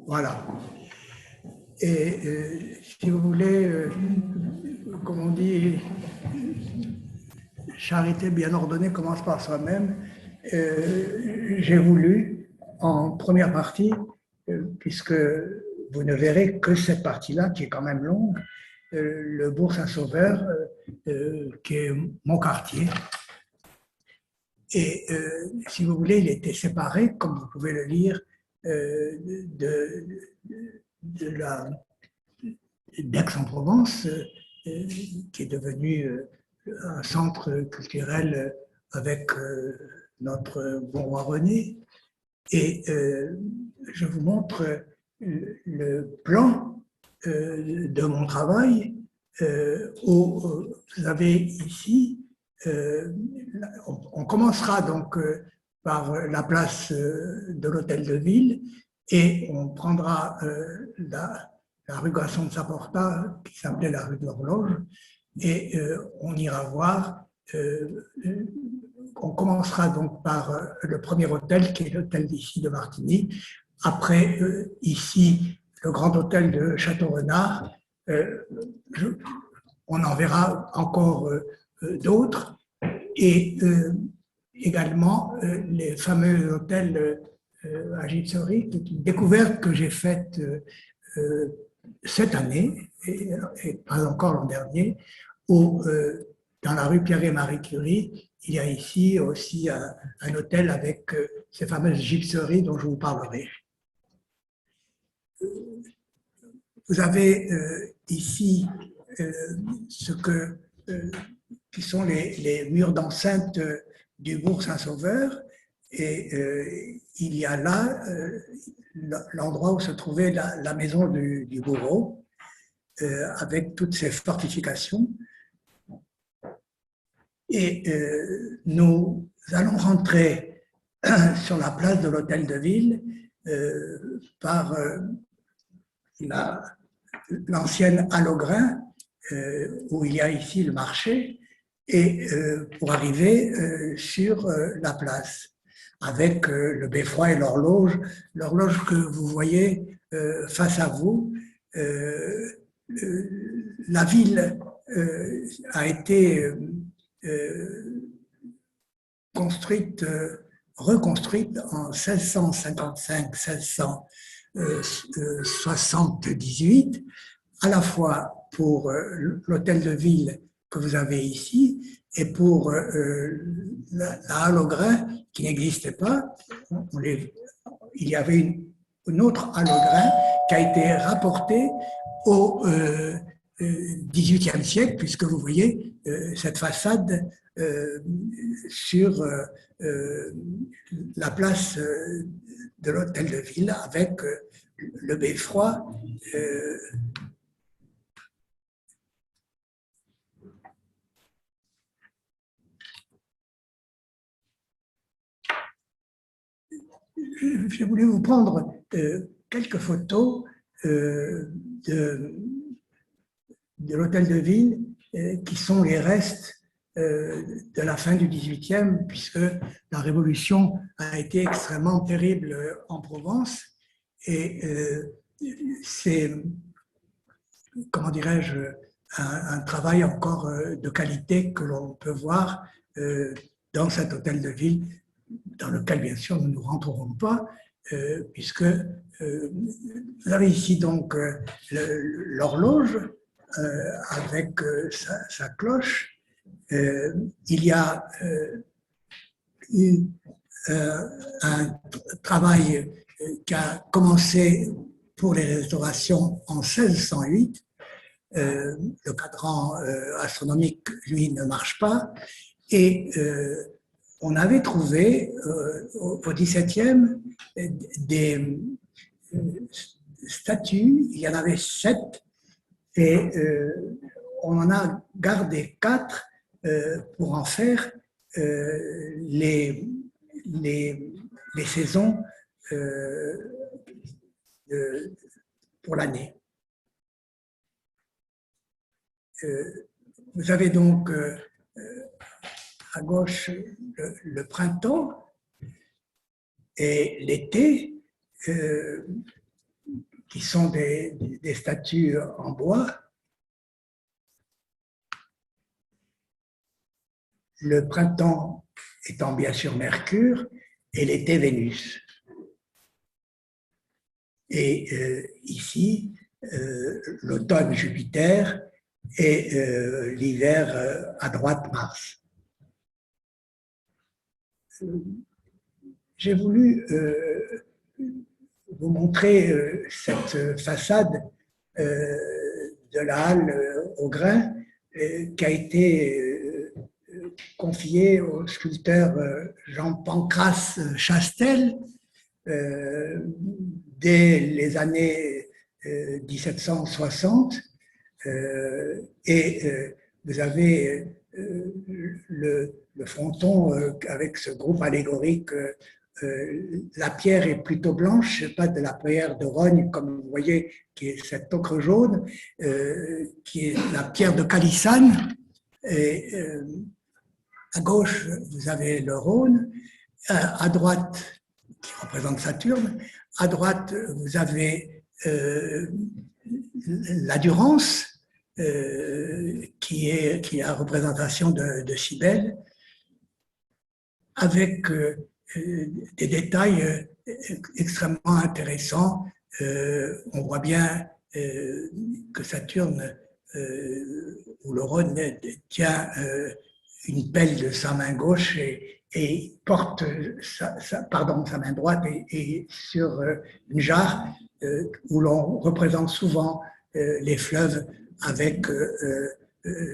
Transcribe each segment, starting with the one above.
Voilà. Et si vous voulez, comme on dit, charité bien ordonnée commence par soi-même. J'ai voulu, en première partie, puisque vous ne verrez que cette partie-là, qui est quand même longue, le Bourg Saint-Sauveur, qui est mon quartier. Et si vous voulez, il était séparé, comme vous pouvez le lire, d'Aix-en-Provence, qui est devenu un centre culturel avec notre bon roi René. Et je vous montre le plan de mon travail où vous avez ici, on commencera donc par la place de l'Hôtel de Ville et on prendra la rue Gaston de Saporta, qui s'appelait la rue de l'Horloge, et on ira voir. On commencera donc par le premier hôtel, qui est l'hôtel d'ici de Martigny. Après, ici, le grand hôtel de Château-Renard. On en verra encore d'autres. Et également, les fameux hôtels à Gipserie, qui est une découverte que j'ai faite cette année, et pas encore l'an dernier, où dans la rue Pierre et Marie Curie, il y a ici aussi un hôtel avec ces fameuses gypseries dont je vous parlerai. Vous avez ici ce qui sont les murs d'enceinte du Bourg Saint-Sauveur, et il y a là l'endroit où se trouvait la maison du bourreau, avec toutes ses fortifications. Et nous allons rentrer sur la place de l'Hôtel de Ville par l'ancienne halle au grain, où il y a ici le marché, et pour arriver sur la place, avec le beffroi et l'horloge. L'horloge que vous voyez face à vous, la ville a été reconstruite en 1655-1678, à la fois pour l'hôtel de ville que vous avez ici et pour la halle au grain qui n'existait pas. Il y avait une autre halle au grain qui a été rapportée au XVIIIe siècle, puisque vous voyez cette façade sur la place de l'hôtel de ville avec le beffroi. Je voulais vous prendre quelques photos de l'hôtel de ville qui sont les restes de la fin du XVIIIe, puisque la Révolution a été extrêmement terrible en Provence. Et c'est, comment dirais-je, un travail encore de qualité que l'on peut voir dans cet hôtel de ville, dans lequel, bien sûr, nous ne rentrerons pas, puisque vous avez ici donc l'horloge avec sa cloche. Il y a eu un travail qui a commencé pour les restaurations en 1608. Le cadran astronomique, lui, ne marche pas. Et on avait trouvé au XVIIe des statues, il y en avait 7, et on en a gardé 4 pour en faire les saisons pour l'année. Vous avez donc à gauche le printemps et l'été. qui sont des statues en bois. Le printemps étant bien sûr Mercure et l'été Vénus. Et ici, l'automne Jupiter et l'hiver à droite Mars. J'ai voulu vous montrer cette façade de la halle au grain qui a été confiée au sculpteur Jean-Pancrace Chastel dès les années 1760. Vous avez le fronton avec ce groupe allégorique. La pierre est plutôt blanche, pas de la pierre de rogne, comme vous voyez, qui est cette ocre jaune, qui est la pierre de Calissane. Et à gauche, vous avez le Rhône. À droite, qui représente Saturne. À droite, vous avez la Durance, qui est la représentation de Cybèle, avec des détails extrêmement intéressants. On voit bien que Saturne, ou le Rhône, tient une pelle de sa main gauche et porte sa main droite et sur une jarre où l'on représente souvent les fleuves avec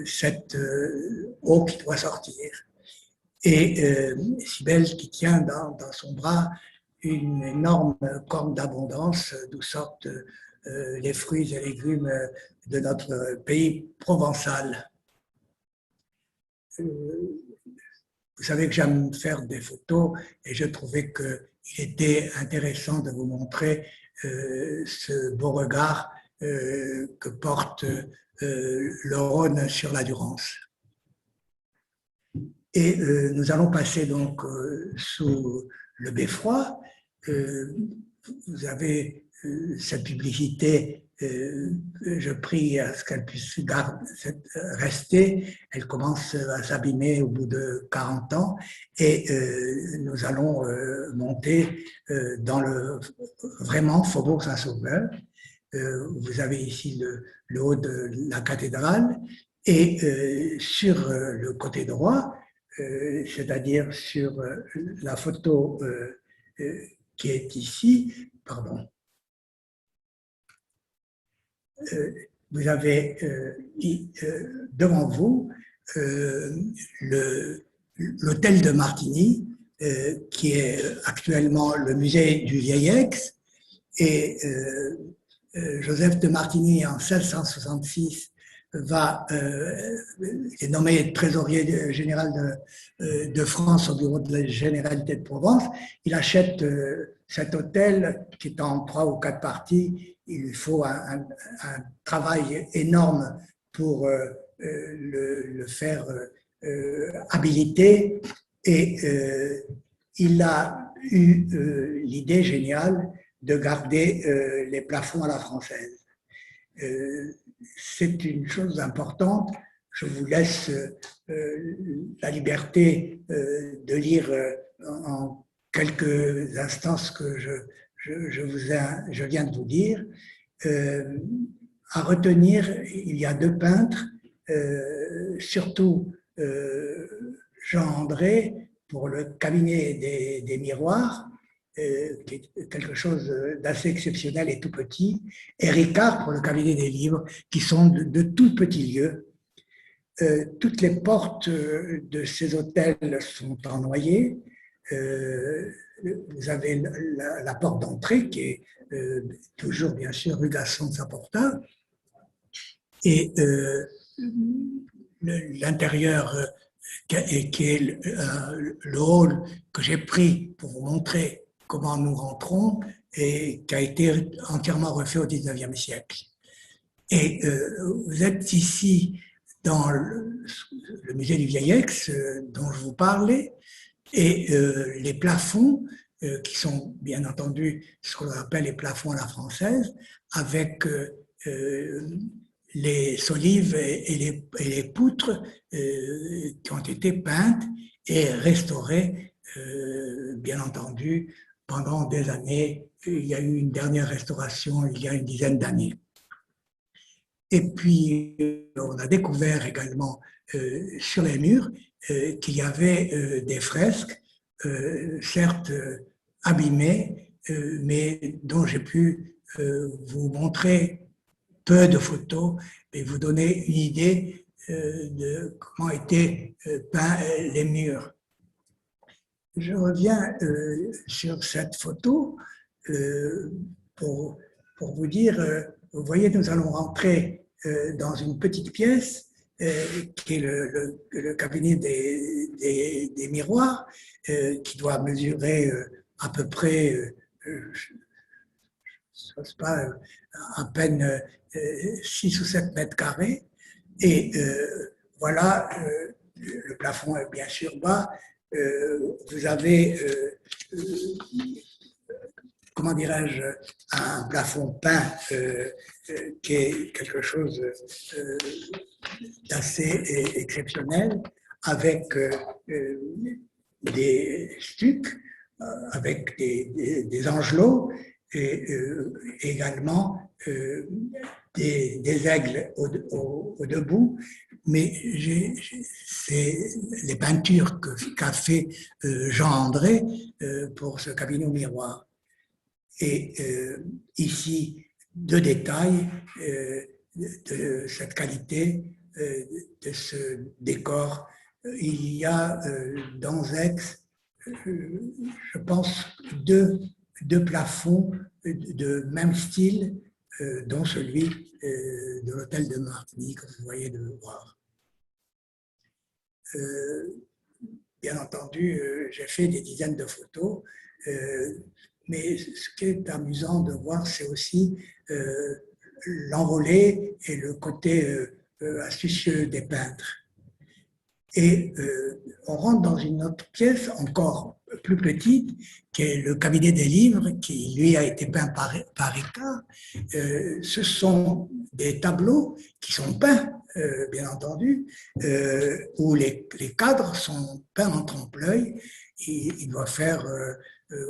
cette eau qui doit sortir. Et Cybèle qui tient dans son bras une énorme corne d'abondance d'où sortent les fruits et légumes de notre pays provençal. Vous savez que j'aime faire des photos et je trouvais qu'il était intéressant de vous montrer ce beau regard que porte le Rhône sur la Durance. Et nous allons passer donc sous le beffroi. Vous avez cette publicité, je prie à ce qu'elle puisse rester. Elle commence à s'abîmer au bout de 40 ans et nous allons monter dans le vraiment Faubourg Saint-Sauveur. Vous avez ici le haut de la cathédrale et sur le côté droit, c'est-à-dire sur la photo qui est ici, pardon. Vous avez devant vous l'hôtel de Martigny, qui est actuellement le musée du Vieil-Aix, et Joseph de Martigny, en 1666, est nommé trésorier général de France au bureau de la Généralité de Provence. Il achète cet hôtel qui est en 3 ou 4 parties. Il lui faut un travail énorme pour le faire habiliter. Et il a eu l'idée géniale de garder les plafonds à la française. C'est une chose importante. Je vous laisse la liberté de lire en quelques instants ce que je viens de vous dire. À retenir, il y a 2 peintres, surtout Jean André pour le cabinet des miroirs, qui est quelque chose d'assez exceptionnel et tout petit, et Ricard pour le cabinet des livres, qui sont de tout petits lieux. Toutes les portes de ces hôtels sont en noyer. Vous avez la porte d'entrée qui est toujours, bien sûr, rue Gaston de Saint-Portin. Et l'intérieur, qui est le hall que j'ai pris pour vous montrer comment nous rentrons et qui a été entièrement refait au XIXe siècle. Et vous êtes ici dans le musée du Vieil-Aix dont je vous parlais, et les plafonds qui sont bien entendu ce qu'on appelle les plafonds à la française, avec les solives et les poutres qui ont été peintes et restaurées, bien entendu, pendant des années. Il y a eu une dernière restauration il y a une dizaine d'années. Et puis, on a découvert également sur les murs qu'il y avait des fresques, certes abîmées, mais dont j'ai pu vous montrer peu de photos et vous donner une idée de comment étaient peints les murs. Je reviens sur cette photo pour vous dire, vous voyez, nous allons rentrer dans une petite pièce qui est le cabinet des miroirs, qui doit mesurer à peu près, je ne sais pas, à peine 6 ou 7 mètres carrés. Et voilà, le plafond est bien sûr bas. Vous avez, comment dirais-je, un plafond peint qui est quelque chose d'assez exceptionnel, avec des stucs, avec des angelots et également des aigles au debout, mais c'est les peintures qu'a fait Jean-André pour ce cabinet au miroir. Et ici, deux détails de cette qualité, de ce décor. Il y a dans Aix, je pense, deux plafonds de même style, dont celui de l'hôtel de Martigny, que vous voyez de voir. Bien entendu, j'ai fait des dizaines de photos, mais ce qui est amusant de voir, c'est aussi l'envolée et le côté astucieux des peintres. Et on rentre dans une autre pièce encore plus petite, qui est le cabinet des livres, qui lui a été peint par Ricard. Ce sont des tableaux qui sont peints, bien entendu, où les cadres sont peints en trompe-l'œil. Il doit faire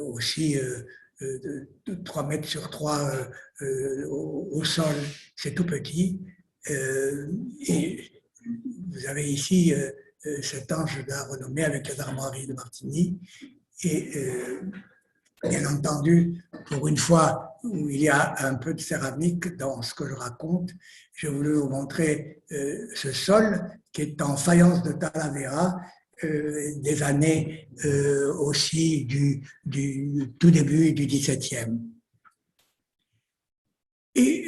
aussi 3 mètres sur 3 au sol, c'est tout petit. Et vous avez ici cet ange de la renommée avec les armoiries de Martigny. Et bien entendu, pour une fois où il y a un peu de céramique dans ce que je raconte, je voulais vous montrer ce sol qui est en faïence de Talavera, des années aussi du tout début du XVIIe. Et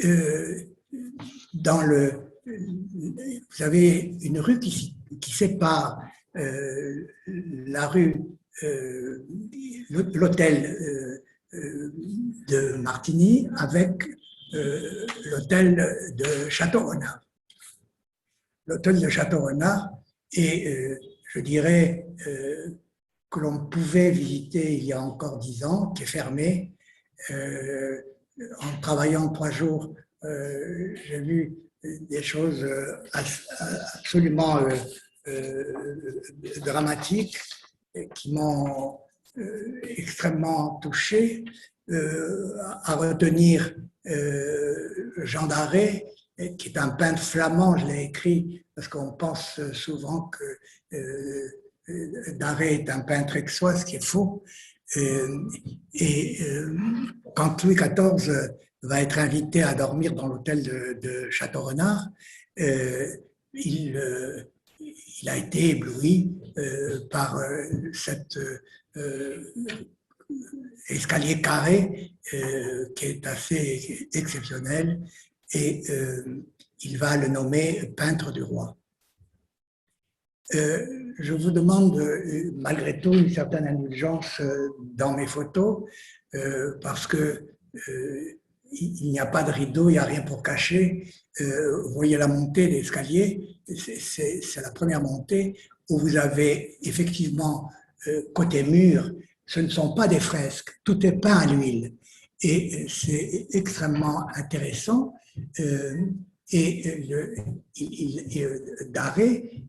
vous avez une rue qui sépare la rue, l'hôtel de Martigny avec l'hôtel de Château-Renard. L'hôtel de Château-Renard est, je dirais, que l'on pouvait visiter il y a encore 10 ans, qui est fermé. En travaillant 3 jours, j'ai vu des choses absolument dramatiques qui m'ont extrêmement touché, à retenir Jean d'Arrée, qui est un peintre flamand. Je l'ai écrit parce qu'on pense souvent que d'Arrée est un peintre aixois, ce qui est faux. Quand Louis XIV va être invité à dormir dans l'hôtel de Château-Renard, il a été ébloui par cet escalier carré qui est assez exceptionnel, et il va le nommer peintre du roi. Je vous demande malgré tout une certaine indulgence dans mes photos, parce que il n'y a pas de rideau, il n'y a rien pour cacher. Vous voyez la montée des escaliers, c'est la première montée où vous avez effectivement côté mur ce ne sont pas des fresques, tout est peint à l'huile. Et c'est extrêmement intéressant. Et Daré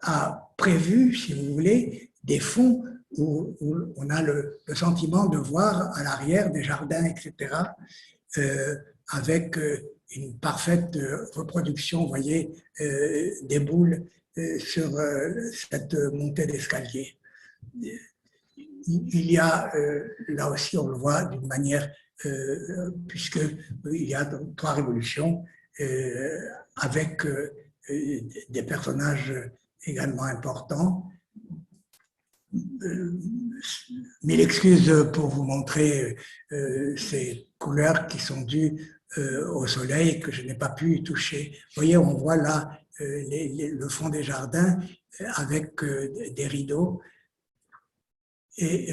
a prévu, si vous voulez, des fonds où on a le sentiment de voir à l'arrière des jardins, etc., avec une parfaite reproduction, vous voyez, des boules sur cette montée d'escalier. Il y a, là aussi on le voit d'une manière, puisqu'il y a 3 révolutions, avec des personnages également importants. Mille excuses pour vous montrer ces couleurs qui sont dues au soleil que je n'ai pas pu toucher. Vous voyez, on voit là le fond des jardins avec des rideaux. Et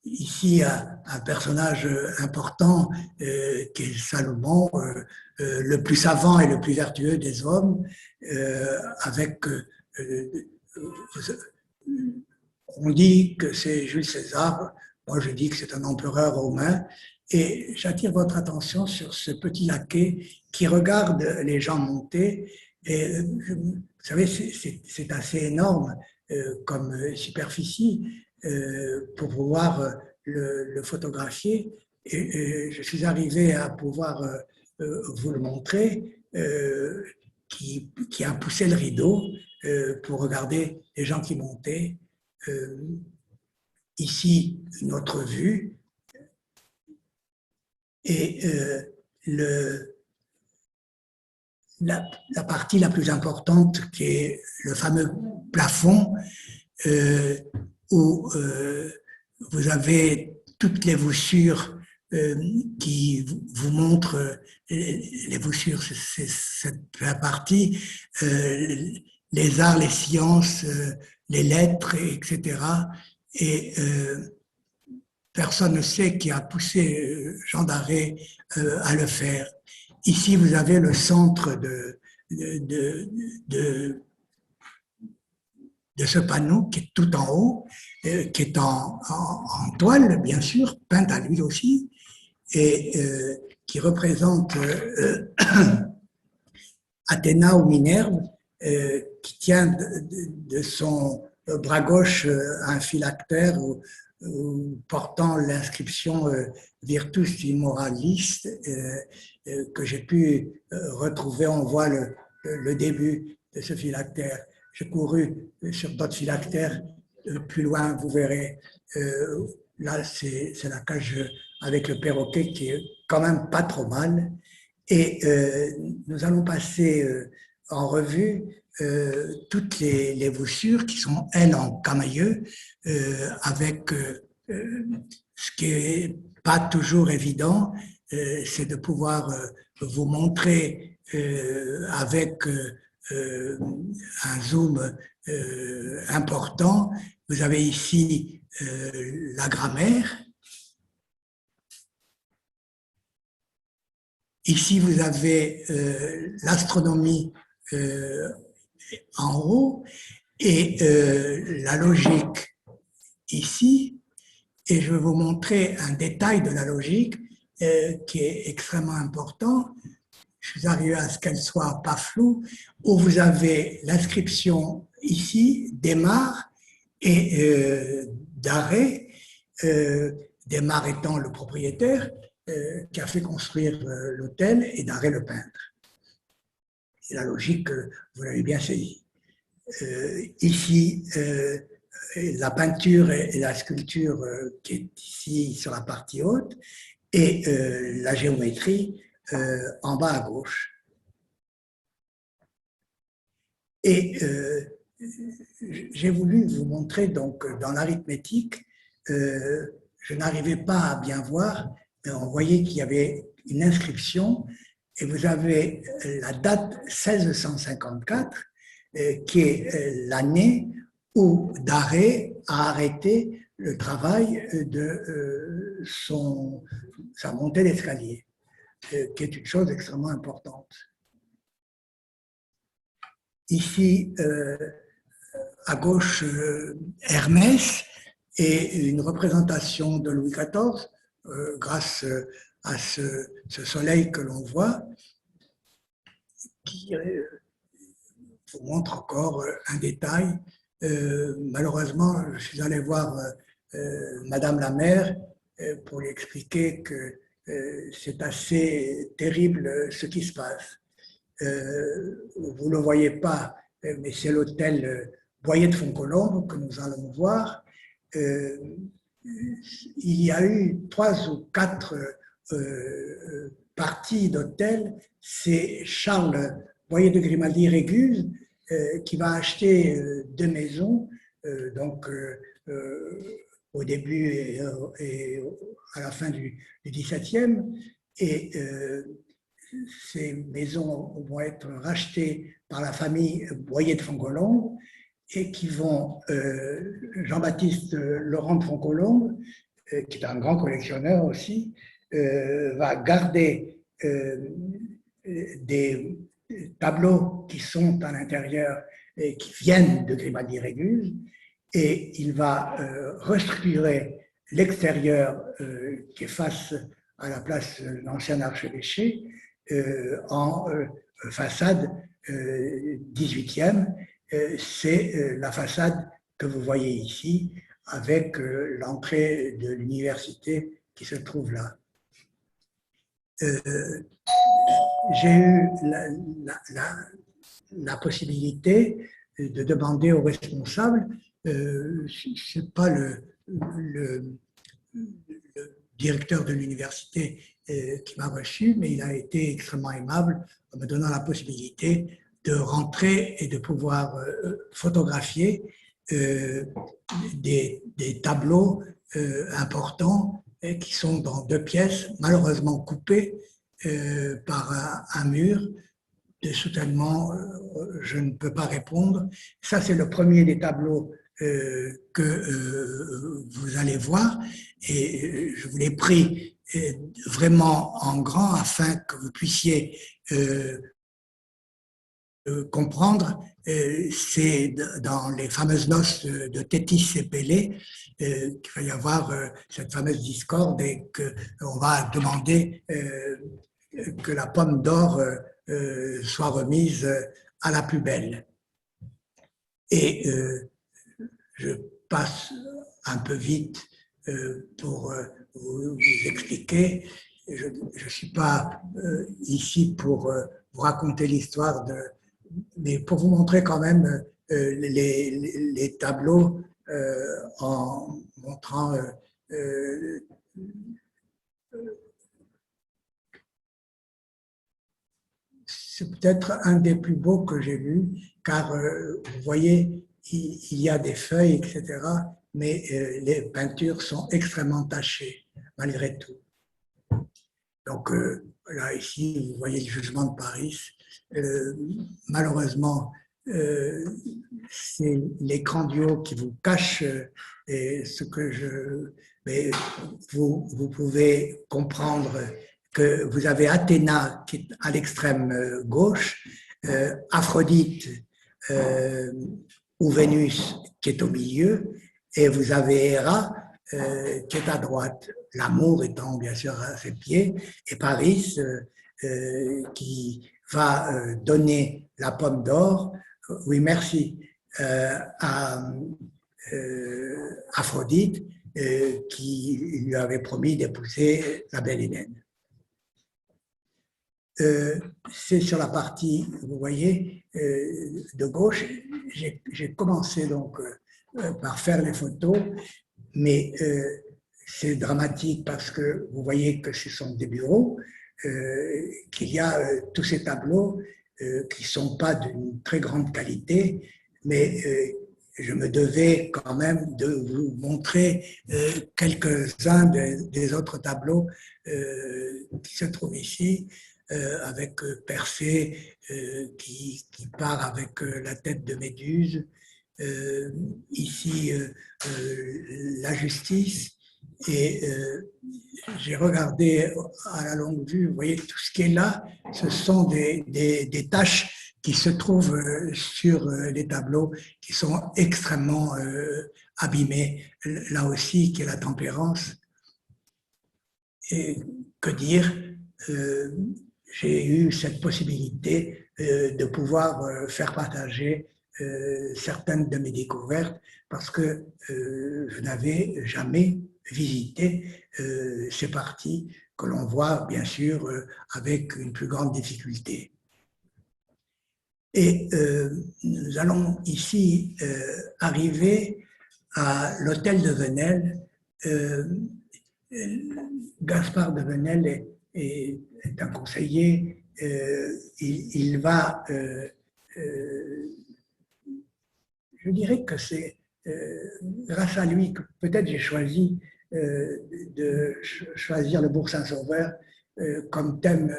ici, un personnage important qui est Salomon, le plus savant et le plus vertueux des hommes, avec on dit que c'est Jules César, moi je dis que c'est un empereur romain, et j'attire votre attention sur ce petit laquais qui regarde les gens monter, et vous savez, c'est assez énorme comme superficie pour pouvoir le photographier, et je suis arrivé à pouvoir vous le montrer, qui a poussé le rideau pour regarder les gens qui montaient. Ici, notre vue, et la partie la plus importante qui est le fameux plafond où vous avez toutes les voussures qui vous montrent les voussures, c'est cette partie, les arts, les sciences, les lettres, etc. Et personne ne sait qui a poussé Jean Daré à le faire. Ici, vous avez le centre de ce panneau qui est tout en haut, qui est en toile, bien sûr, peinte à l'huile aussi, et qui représente Athéna ou Minerve, qui tient de son bras gauche un phylactère portant l'inscription Virtus Immortalis que j'ai pu retrouver. On voit le début de ce phylactère. J'ai couru sur d'autres phylactères plus loin, vous verrez. Là, c'est la cage avec le perroquet qui est quand même pas trop mal. Et nous allons passer en revue toutes les voussures qui sont, elles, en camailleux, avec ce qui n'est pas toujours évident, c'est de pouvoir vous montrer avec un zoom important. Vous avez ici la grammaire. Ici, vous avez l'astronomie en haut et la logique ici. Et je vais vous montrer un détail de la logique qui est extrêmement important. Je suis arrivé à ce qu'elle soit pas floue, où vous avez l'inscription ici, démarre, et d'arrêt, démarre étant le propriétaire, qui a fait construire l'hôtel, et d'arrêt le peintre. Et la logique, vous l'avez bien saisie. Ici, la peinture et la sculpture qui est ici sur la partie haute, et la géométrie en bas à gauche. Et j'ai voulu vous montrer, donc, dans l'arithmétique, je n'arrivais pas à bien voir, mais on voyait qu'il y avait une inscription, et vous avez la date 1654, qui est l'année où Daré a arrêté le travail de sa montée d'escalier, qui est une chose extrêmement importante. Ici, à gauche, Hermès, et une représentation de Louis XIV, grâce à ce soleil que l'on voit, qui vous montre encore un détail. Malheureusement, je suis allé voir Madame la maire pour lui expliquer que c'est assez terrible ce qui se passe. Vous ne le voyez pas, mais c'est l'hôtel Boyer de Foncolombe que nous allons voir. Il y a eu 3 ou 4 parties d'hôtel. C'est Charles Boyer de Grimaldi-Réguse qui va acheter 2 maisons, donc au début et à la fin du XVIIe. Et ces maisons vont être rachetées par la famille Boyer de Foncolombe et qui vont, Jean-Baptiste Laurent de Foncolombe, qui est un grand collectionneur aussi, va garder des tableaux qui sont à l'intérieur et qui viennent de Grimaldi-Réguse, et il va restructurer l'extérieur qui est face à la place de l'ancien archevêché en façade 18e. C'est la façade que vous voyez ici avec l'entrée de l'université qui se trouve là. J'ai eu la possibilité de demander aux responsables, ce n'est pas le directeur de l'université qui m'a reçu, mais il a été extrêmement aimable en me donnant la possibilité de rentrer et de pouvoir photographier des tableaux importants qui sont dans 2 pièces, malheureusement coupées par un mur. De soutènement, je ne peux pas répondre. Ça, c'est le premier des tableaux que vous allez voir, et je vous l'ai pris vraiment en grand afin que vous puissiez comprendre. C'est dans les fameuses noces de Tétis et Pélée qu'il va y avoir cette fameuse discorde et qu'on va demander que la pomme d'or soit remise à la plus belle. Et je passe un peu vite pour vous expliquer. Je ne suis pas ici pour vous raconter l'histoire, mais pour vous montrer quand même les tableaux en montrant c'est peut-être un des plus beaux que j'ai vus, car vous voyez, il y a des feuilles, etc., mais les peintures sont extrêmement tachées, malgré tout. Donc là, ici, vous voyez le jugement de Paris. Malheureusement, c'est l'écran du haut qui vous cache ce que je... Mais vous pouvez comprendre que vous avez Athéna qui est à l'extrême gauche, Aphrodite ou Vénus qui est au milieu, et vous avez Héra qui est à droite, l'amour étant bien sûr à ses pieds, et Paris qui va donner la pomme d'or, oui merci, à Aphrodite qui lui avait promis d'épouser la belle Hélène. C'est sur la partie, vous voyez, de gauche. J'ai commencé donc par faire les photos, mais c'est dramatique parce que vous voyez que ce sont des bureaux, qu'il y a tous ces tableaux qui ne sont pas d'une très grande qualité, mais je me devais quand même de vous montrer quelques-uns des autres tableaux qui se trouvent ici, avec Persée qui part avec la tête de Méduse, ici la justice, et j'ai regardé à la longue vue, vous voyez tout ce qui est là, ce sont des taches qui se trouvent sur les tableaux qui sont extrêmement abîmés. Là aussi, qui est la tempérance. Et que dire, j'ai eu cette possibilité de pouvoir faire partager certaines de mes découvertes parce que je n'avais jamais visité ces parties que l'on voit bien sûr avec une plus grande difficulté. Et nous allons ici arriver à l'hôtel de Venelle. Gaspard de Venelle est un conseiller. Il va, je dirais que c'est grâce à lui que peut-être j'ai choisi de choisir le Bourg Saint-Sauveur comme thème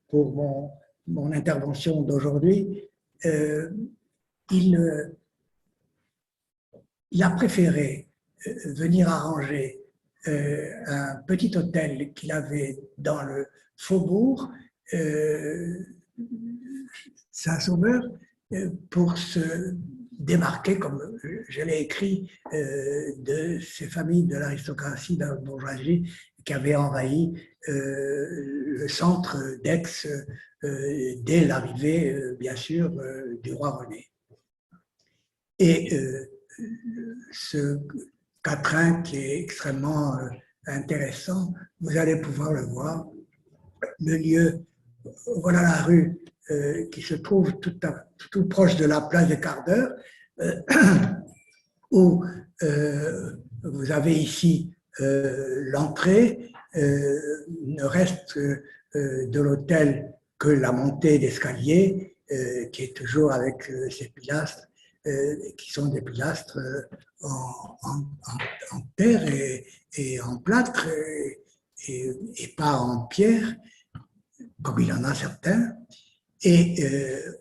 pour mon intervention d'aujourd'hui. Il a préféré venir arranger un petit hôtel qu'il avait dans le faubourg Saint-Sauveur pour se démarquer, comme je l'ai écrit, de ces familles de l'aristocratie, de la bourgeoisie qui avaient envahi le centre d'Aix dès l'arrivée, bien sûr, du roi René. Et ce quatrain qui est extrêmement intéressant, vous allez pouvoir le voir. Le lieu, voilà la rue qui se trouve tout proche de la place des quarts d'heure, où vous avez ici l'entrée. Ne reste de l'hôtel que la montée d'escalier, qui est toujours avec ces pilastres, qui sont des pilastres en terre et en plâtre et pas en pierre, comme il y en a certains. Et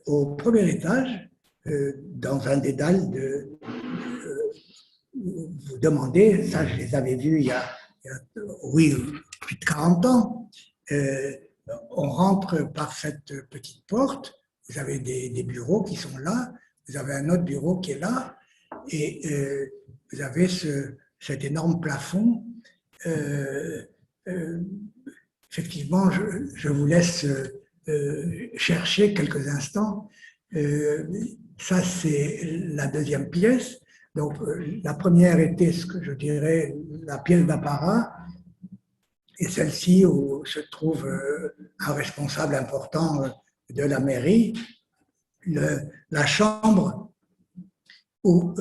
au premier étage, dans un dédale vous demandez, ça je les avais vus il y a oui, plus de 40 ans, on rentre par cette petite porte, vous avez des bureaux qui sont là, vous avez un autre bureau qui est là, et vous avez cet énorme plafond. Effectivement, je vous laisse chercher quelques instants. Ça, c'est la deuxième pièce. Donc, la première était ce que je dirais la pièce d'apparat, et celle-ci où se trouve un responsable important de la mairie, la chambre où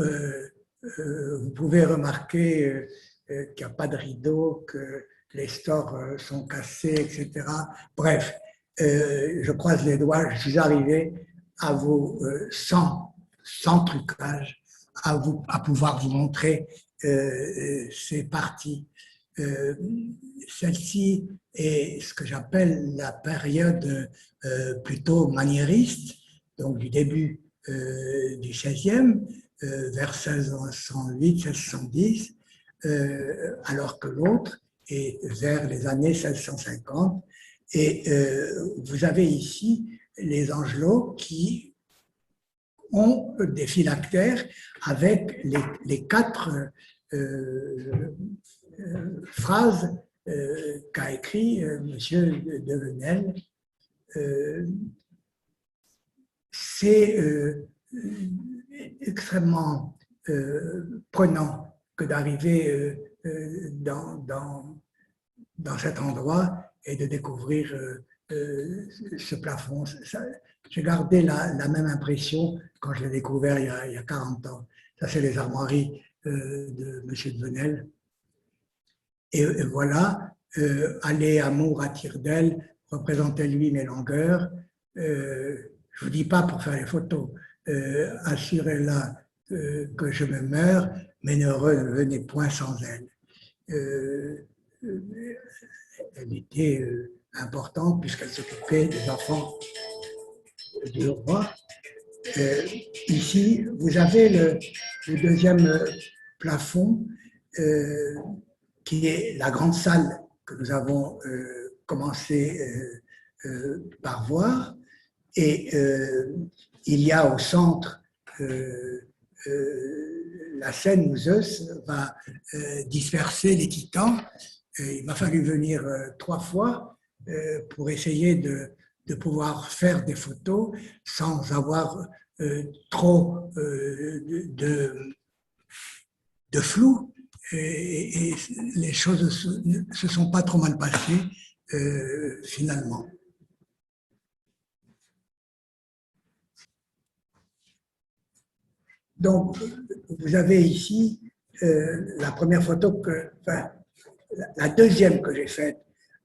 vous pouvez remarquer qu'il n'y a pas de rideau, que les stores sont cassés, etc. Bref, je croise les doigts, je suis arrivé à vous, sans trucage, à pouvoir vous montrer ces parties. Celle-ci est ce que j'appelle la période plutôt maniériste, donc du début du XVIe, vers 1608-1610, alors que l'autre est vers les années 1650. Et vous avez ici les angelots qui ont des phylactères avec les quatre phrases qu'a écrit M. de Venelle. C'est extrêmement prenant que d'arriver dans cet endroit et de découvrir ce plafond. J'ai gardé la même impression quand je l'ai découvert il y a 40 ans. Ça, c'est les armoiries de M. de Venelle. Et voilà, aller à Mour à tire d'aile, représentez-lui mes longueurs. Je ne vous dis pas pour faire les photos, assurez-la que je me meurs, mais ne revenez point sans elle. Elle était importante puisqu'elle s'occupait des enfants du roi. Ici, vous avez le deuxième plafond qui est la grande salle que nous avons commencé par voir. Et il y a au centre la scène où Zeus va disperser les titans. Il m'a fallu venir 3 fois pour essayer de pouvoir faire des photos sans avoir trop de flou. Et les choses ne se sont pas trop mal passées finalement. Donc, vous avez ici la première photo enfin, la deuxième que j'ai faite,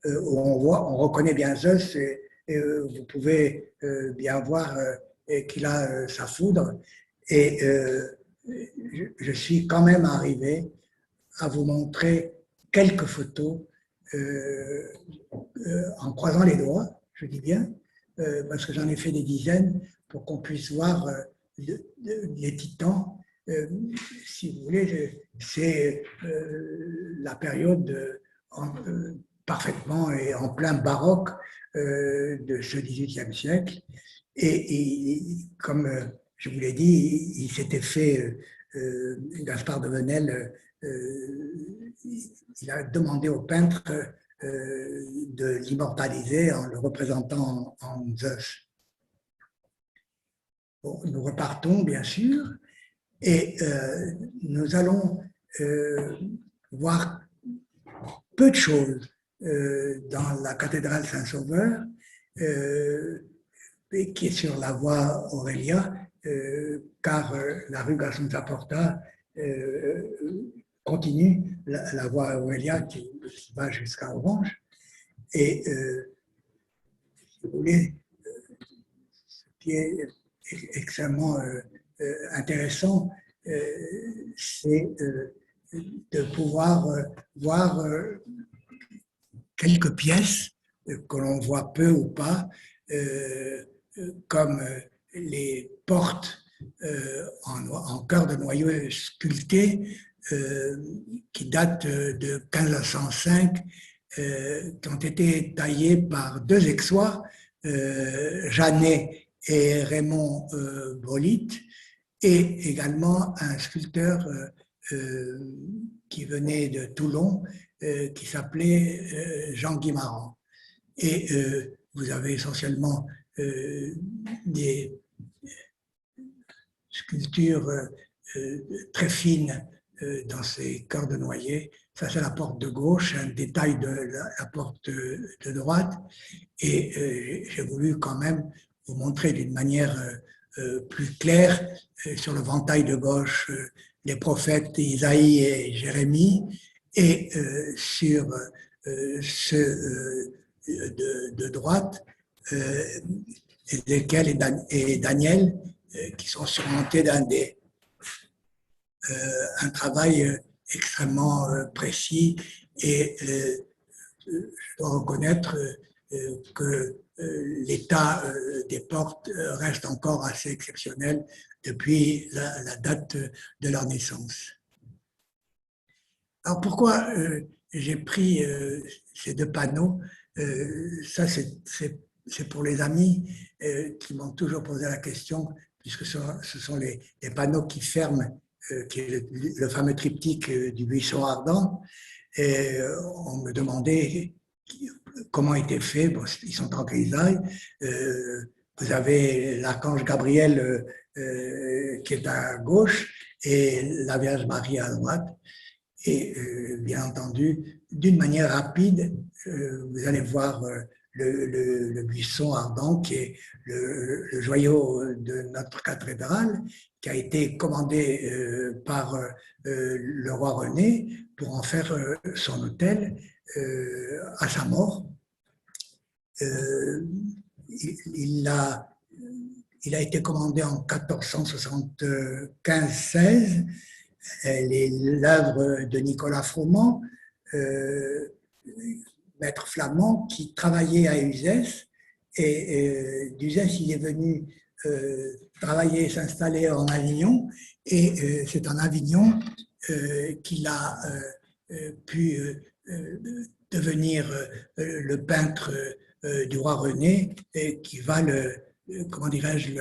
où on reconnaît bien Zeus et vous pouvez bien voir qu'il a sa foudre. Et je suis quand même arrivé à vous montrer quelques photos en croisant les doigts, je dis bien, parce que j'en ai fait des dizaines pour qu'on puisse voir les titans. Si vous voulez, c'est la période parfaitement et en plein baroque de ce XVIIIe siècle. Et comme je vous l'ai dit, il s'était fait, Gaspard de Venel, il a demandé au peintre de l'immortaliser en le représentant en Zeus. Bon, nous repartons, bien sûr, et nous allons voir peu de choses dans la cathédrale Saint-Sauveur, qui est sur la voie Aurélia, car la rue Gaston Porta continue la voie Aurélia qui va jusqu'à Orange. Et si vous voulez, ce qui est extrêmement intéressant, c'est de pouvoir voir quelques pièces que l'on voit peu ou pas, comme les portes en cœur de noyau sculpté qui datent de 1505, qui ont été taillées par 2 Aixois, Janet et Raymond Bolite, et également un sculpteur qui venait de Toulon, qui s'appelait Jean Guimarand. Et vous avez essentiellement des sculptures très fines dans ces cœurs de noyer. Ça, c'est la porte de gauche, un détail de la porte de droite. Et j'ai voulu quand même vous montrer d'une manière plus claire sur le ventail de gauche les prophètes Isaïe et Jérémie, et sur ceux de droite, Ézéchiel et Daniel, qui sont surmontés d'un dé. Un travail extrêmement précis, et je dois reconnaître que l'état des portes reste encore assez exceptionnel depuis la date de leur naissance. Alors pourquoi j'ai pris ces 2 panneaux? Ça, c'est pour les amis qui m'ont toujours posé la question, puisque ce sont les panneaux qui ferment, qui est le fameux triptyque du buisson ardent. Et on me demandait comment était fait. Bon, ils sont en grisaille. Vous avez l'archange Gabriel qui est à gauche et la Vierge Marie à droite. Et bien entendu, d'une manière rapide, vous allez voir le buisson ardent, qui est le joyau de notre cathédrale, qui a été commandé par le roi René pour en faire son autel à sa mort. Il a été commandé en 1475-16. Elle est l'œuvre de Nicolas Froment, maître flamand, qui travaillait à Uzès. Et d'Uzès, il est venu travailler et s'installer en Avignon. Et c'est en Avignon qu'il a pu devenir le peintre du roi René, et qui va comment dirais-je,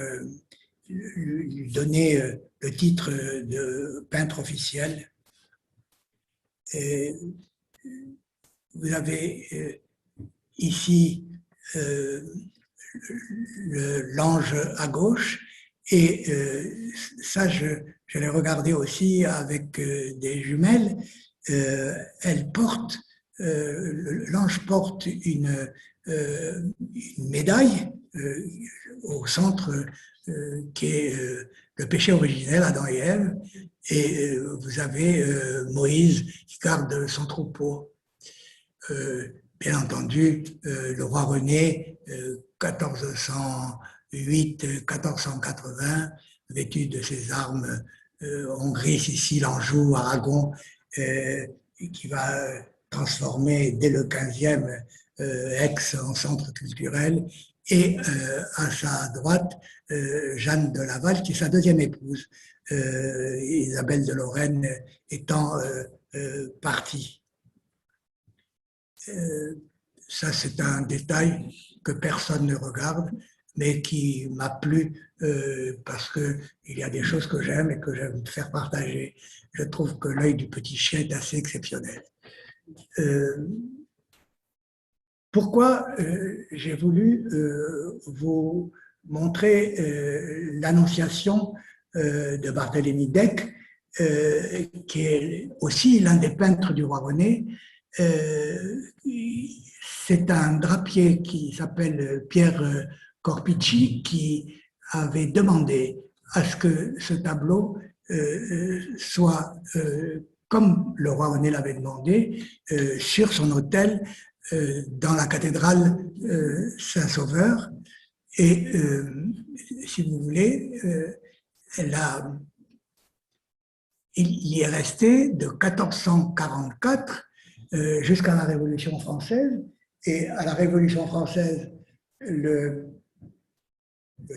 lui donner le titre de peintre officiel. Et vous avez ici l'ange à gauche, et ça, je l'ai regardé aussi avec des jumelles. L'ange porte une médaille au centre qui est le péché originel, Adam et Ève, et vous avez Moïse qui garde son troupeau. Bien entendu, le roi René, 1408-1480, vêtu de ses armes Hongrie, Sicile, Anjou, Aragon, qui va transformer dès le 15e Aix en centre culturel, et à sa droite, Jeanne de Laval, qui est sa deuxième épouse, Isabelle de Lorraine étant partie. Ça, c'est un détail que personne ne regarde, mais qui m'a plu parce qu'il y a des choses que j'aime et que j'aime faire partager. Je trouve que l'œil du petit chien est assez exceptionnel. Pourquoi j'ai voulu vous montrer l'Annonciation de Barthélemy d'Eck, qui est aussi l'un des peintres du roi René. C'est un drapier qui s'appelle Pierre Corpicci qui avait demandé à ce que ce tableau soit, comme le roi René l'avait demandé, sur son autel dans la cathédrale Saint-Sauveur. Et si vous voulez, il y est resté de 1444 jusqu'à la Révolution française. Et à la Révolution française, le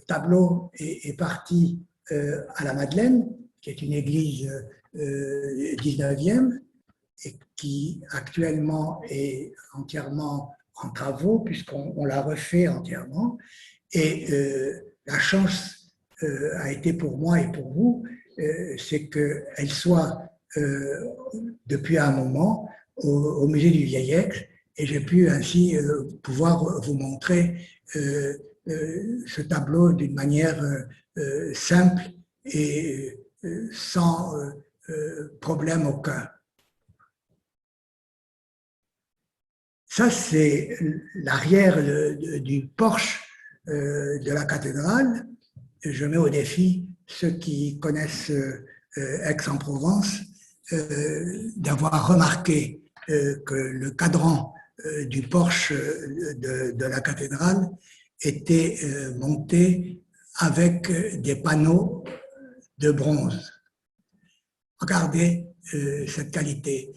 tableau est parti à la Madeleine, qui est une église 19e, et qui actuellement est entièrement en travaux, puisqu'on l'a refait entièrement. Et la chance a été pour moi et pour vous, c'est qu'elle soit depuis un moment au musée du Vieil Aix, et j'ai pu ainsi pouvoir vous montrer ce tableau d'une manière simple et sans problème aucun. Ça, c'est l'arrière du porche de la cathédrale. Je mets au défi ceux qui connaissent Aix-en-Provence d'avoir remarqué que le cadran du porche de la cathédrale était monté avec des panneaux de bronze. Regardez cette qualité.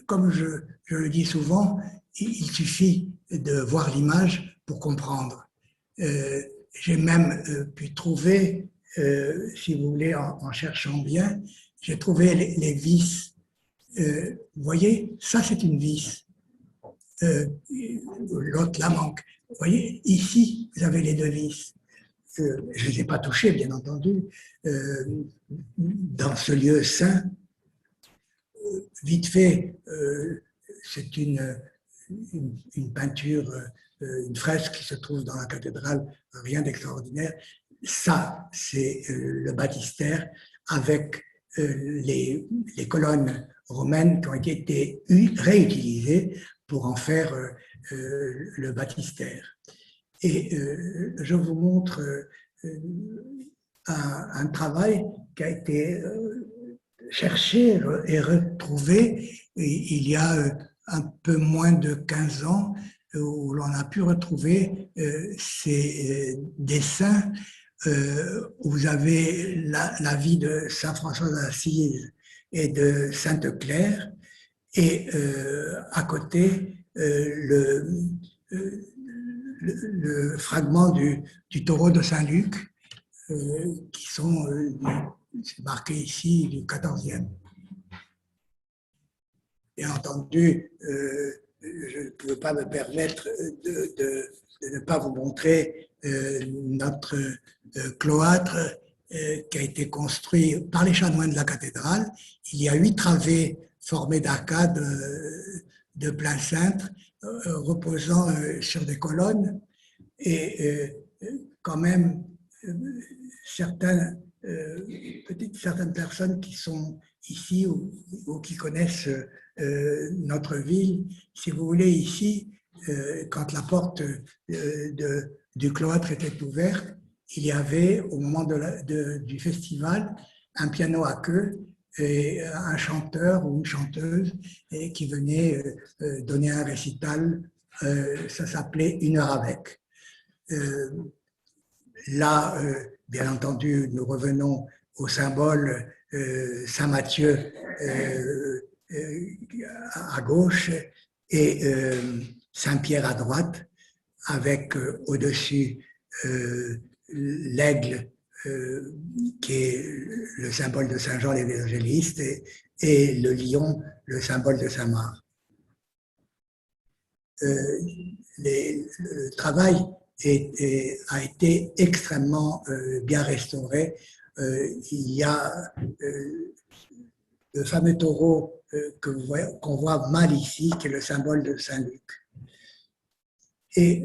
Comme je le dis souvent, il suffit de voir l'image pour comprendre. J'ai même pu trouver, si vous voulez, en cherchant bien, j'ai trouvé les vis. Vous voyez, ça c'est une vis. L'autre la manque. Vous voyez, ici, vous avez les deux vis. Je ne les ai pas touchés, bien entendu, dans ce lieu saint. Vite fait, c'est une peinture, une fresque qui se trouve dans la cathédrale, rien d'extraordinaire. Ça, c'est le baptistère avec les colonnes romaines qui ont été réutilisées pour en faire le baptistère. Et je vous montre un travail qui a été cherché et retrouvé il y a un peu moins de 15 ans, où l'on a pu retrouver ces dessins où vous avez la vie de Saint François d'Assise et de Sainte Claire, et à côté le fragment du taureau de Saint-Luc, qui sont marqués ici du 14e. Bien entendu, je ne pouvais pas me permettre de ne pas vous montrer notre cloître qui a été construit par les chanoines de la cathédrale. Il y a 8 travées formées d'arcades de plein cintre reposant sur des colonnes et quand même certaines personnes qui sont ici ou qui connaissent notre ville, si vous voulez, ici, quand la porte du cloître était ouverte, il y avait au moment du festival un piano à queue et un chanteur ou une chanteuse qui venait donner un récital. Ça s'appelait Une heure avec. Là, bien entendu, nous revenons au symbole Saint-Matthieu à gauche et Saint-Pierre à droite, avec au-dessus l'aigle qui est le symbole de Saint Jean l'Évangéliste et le lion, le symbole de Saint-Marc. Le travail a été extrêmement bien restauré. Il y a le fameux taureau qu'on voit mal ici, qui est le symbole de Saint-Luc. Et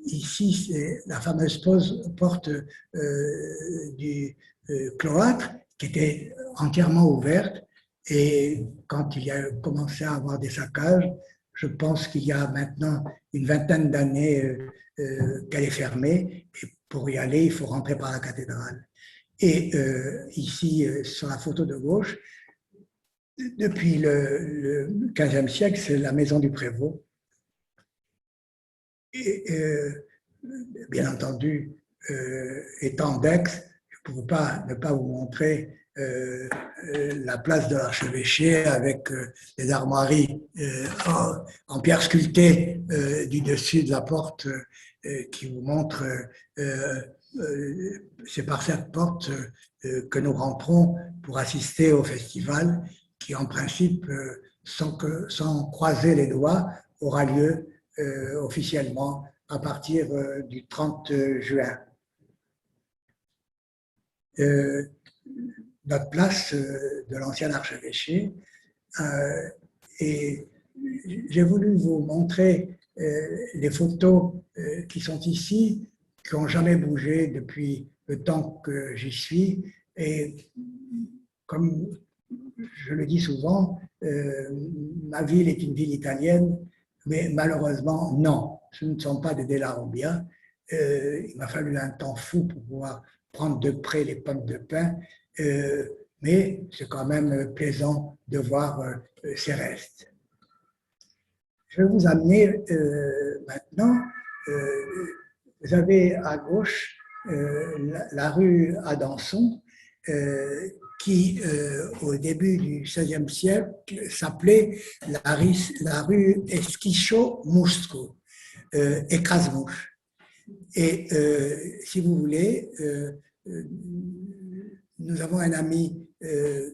ici, c'est la fameuse porte du cloître qui était entièrement ouverte. Et quand il y a commencé à avoir des saccages, je pense qu'il y a maintenant une vingtaine d'années qu'elle est fermée. Et pour y aller, il faut rentrer par la cathédrale. Et ici, sur la photo de gauche, depuis le XVe siècle, c'est la maison du prévôt. Et bien entendu, étant d'Aix, je ne pouvais pas ne pas vous montrer la place de l'archevêché avec les armoiries en pierre sculptée du dessus de la porte qui vous montre, c'est par cette porte que nous rentrons pour assister au festival qui en principe, sans croiser les doigts, aura lieu officiellement à partir du 30 juin. Notre place de l'ancien archevêché et j'ai voulu vous montrer les photos qui sont ici, qui n'ont jamais bougé depuis le temps que j'y suis et comme je le dis souvent, ma ville est une ville italienne, mais malheureusement, non, ce ne sont pas des Della Robbia. Il m'a fallu un temps fou pour pouvoir prendre de près les pommes de pin, mais c'est quand même plaisant de voir ces restes. Je vais vous amener maintenant, vous avez à gauche la rue Adanson, qui, au début du XVIe siècle, s'appelait la rue Esquischo-Musco, écrase-mouche. Et si vous voulez, nous avons un ami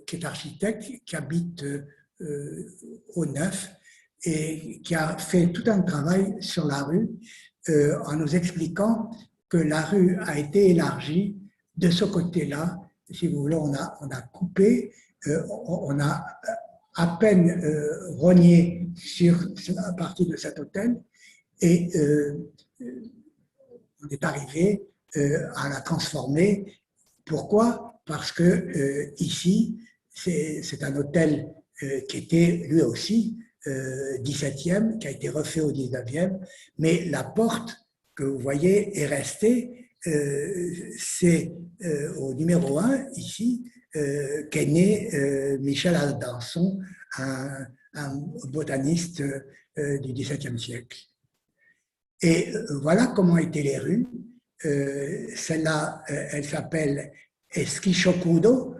qui est architecte, qui habite au Neuf et qui a fait tout un travail sur la rue en nous expliquant que la rue a été élargie de ce côté-là. Si vous voulez, on a coupé, on a à peine rogné sur la partie de cet hôtel et on est arrivé à la transformer. Pourquoi? Parce que ici, c'est un hôtel qui était lui aussi 17e, qui a été refait au 19e, mais la porte que vous voyez est restée. C'est au numéro 1, ici, qu'est né Michel Adanson, un botaniste du XVIIe siècle. Et voilà comment étaient les rues. Celle-là, elle s'appelle Esquischocudo,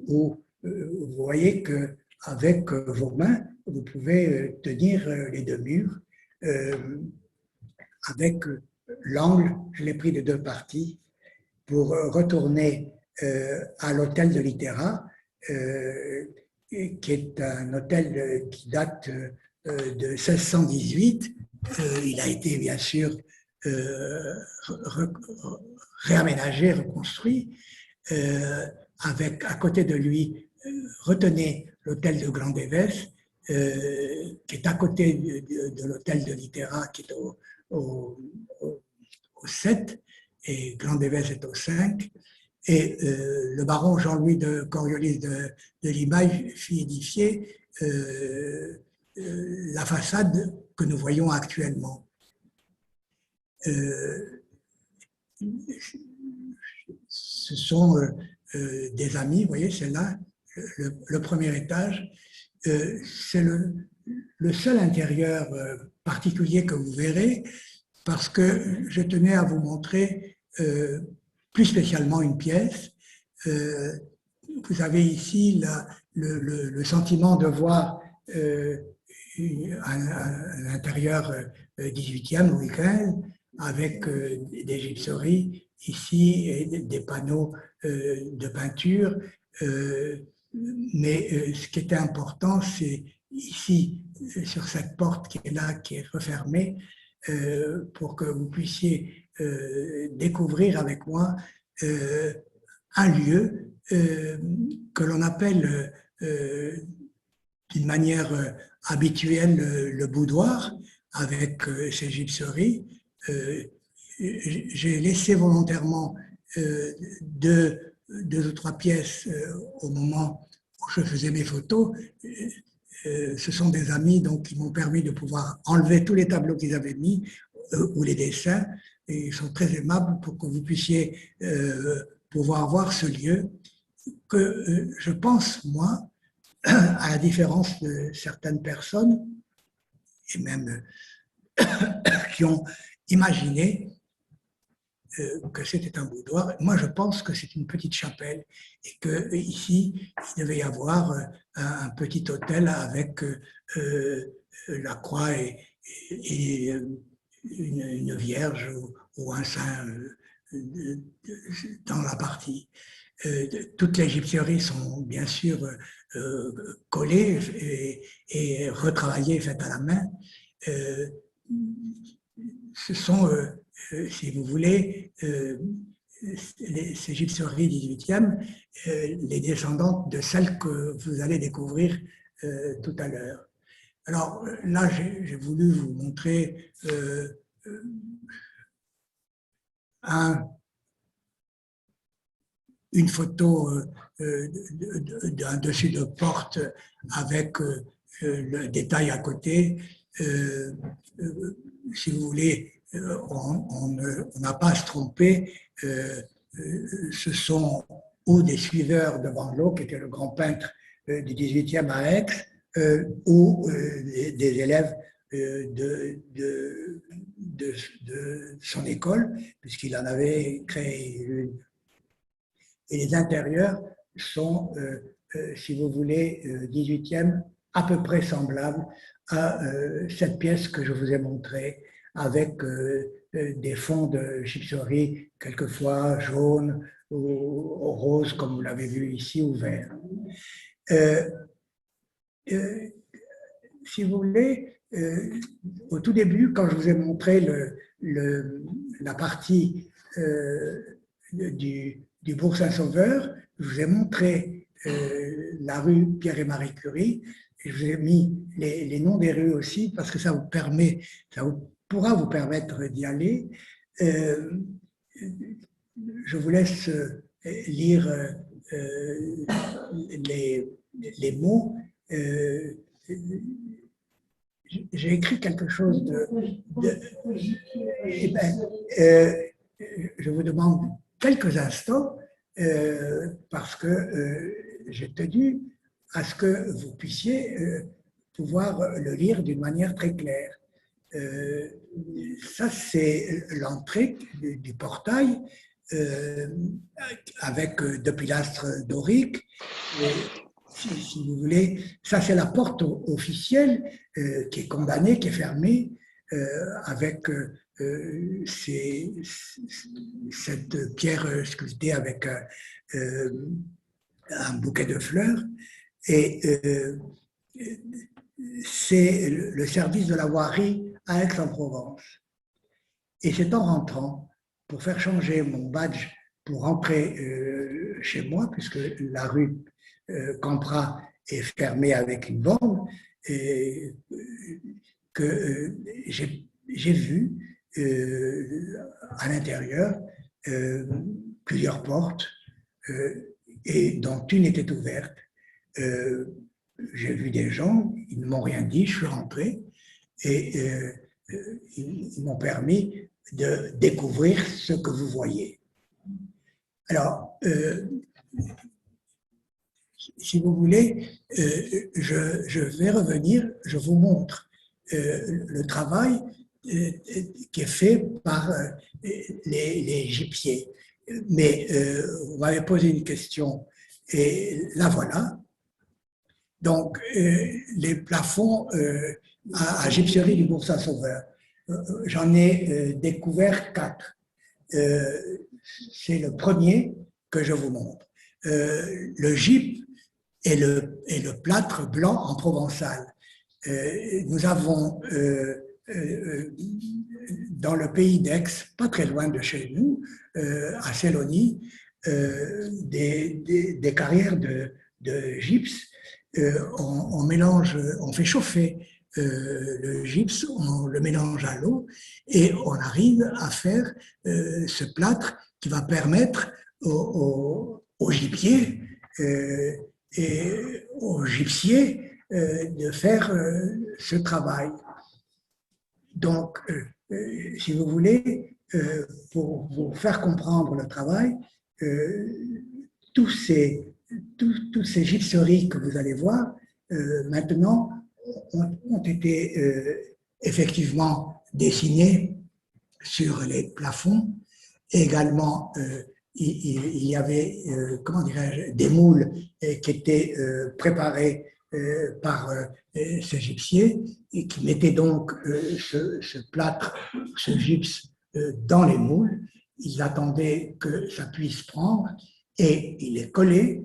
où vous voyez qu'avec vos mains, vous pouvez tenir les deux murs. Avec l'angle, je l'ai pris de deux parties pour retourner à l'hôtel de Litera, qui est un hôtel qui date de 1618 il a été bien sûr réaménagé, reconstruit. Avec à côté de lui, retenez l'hôtel de Grand-Dévès, qui est à côté de l'hôtel de Littéra, qui est au, au 7, et Grand-Dévès est au 5. Et le baron Jean-Louis de Coriolis de Limaille fit édifier la façade que nous voyons actuellement. Ce sont des amis, vous voyez, c'est là, le premier étage. C'est le seul intérieur particulier que vous verrez, parce que je tenais à vous montrer plus spécialement une pièce. Vous avez ici le sentiment de voir un intérieur 18e, Louis XV, avec des gypseries ici et des panneaux de peinture. Mais ce qui était important, c'est ici, sur cette porte qui est là, qui est refermée, pour que vous puissiez découvrir avec moi un lieu que l'on appelle d'une manière habituelle le boudoir, avec ces gypseries. J'ai laissé volontairement deux ou trois pièces au moment où je faisais mes photos. Ce sont des amis donc, qui m'ont permis de pouvoir enlever tous les tableaux qu'ils avaient mis ou les dessins. Et ils sont très aimables pour que vous puissiez pouvoir voir ce lieu que je pense, moi, à la différence de certaines personnes, et même qui ont imaginé que c'était un boudoir. Moi, je pense que c'est une petite chapelle et qu'ici, il devait y avoir un petit hôtel avec la croix et une vierge ou un saint dans la partie. Toutes les gypseries sont bien sûr collées et retravaillées, faites à la main. Ce sont, si vous voulez, ces gypseries 18e, les descendantes de celles que vous allez découvrir tout à l'heure. Alors là, j'ai voulu vous montrer une photo d'un dessus de porte avec le détail à côté. Si vous voulez, on n'a pas à se tromper. Ce sont ou des suiveurs de Van Loo, qui était le grand peintre du 18e à Aix, ou des élèves de son école, puisqu'il en avait créé une. Et les intérieurs sont, si vous voulez, 18e, à peu près semblables à cette pièce que je vous ai montrée, avec des fonds de gypserie, quelquefois jaunes ou roses, comme vous l'avez vu ici, ou vert. Si vous voulez, au tout début, quand je vous ai montré la partie du Bourg Saint-Sauveur, je vous ai montré la rue Pierre et Marie Curie, et je vous ai mis les noms des rues aussi, parce que ça vous permet, pourra vous permettre d'y aller. Je vous laisse lire les mots. J'ai écrit quelque chose je vous demande quelques instants parce que j'ai tenu à ce que vous puissiez pouvoir le lire d'une manière très claire. Ça, c'est l'entrée du portail avec deux pilastres doriques. Si vous voulez, ça c'est la porte officielle qui est condamnée, qui est fermée, avec cette pierre sculptée avec un bouquet de fleurs. Et c'est le service de la voirie à Aix-en-Provence. Et c'est en rentrant, pour faire changer mon badge, pour rentrer chez moi, puisque la rue Campra est fermée avec une borne, et, que j'ai vu à l'intérieur plusieurs portes, et dont une était ouverte. J'ai vu des gens, ils ne m'ont rien dit, je suis rentré, et ils m'ont permis de découvrir ce que vous voyez. Alors, si vous voulez, je vais revenir, je vous montre le travail qui est fait par les gypsiers. Mais vous m'avez posé une question et la voilà. Donc, les plafonds à Gypserie du Bourg-Saint-Sauveur, j'en ai découvert 4. C'est le premier que je vous montre. Le gype et le plâtre blanc en provençal. Nous avons dans le pays d'Aix, pas très loin de chez nous, à Célonie, des carrières de gypse. On mélange, on fait chauffer le gypse, on le mélange à l'eau et on arrive à faire ce plâtre qui va permettre aux gypsiers et aux gypsiers de faire ce travail. Donc, si vous voulez, pour vous faire comprendre le travail, tous ces gypseries que vous allez voir, maintenant, ont été effectivement dessinés sur les plafonds. Également, il y avait, comment dirais-je, des moules qui étaient préparés par ces gypsiers et qui mettaient donc ce plâtre, ce gypse dans les moules. Ils attendaient que ça puisse prendre et ils les collaient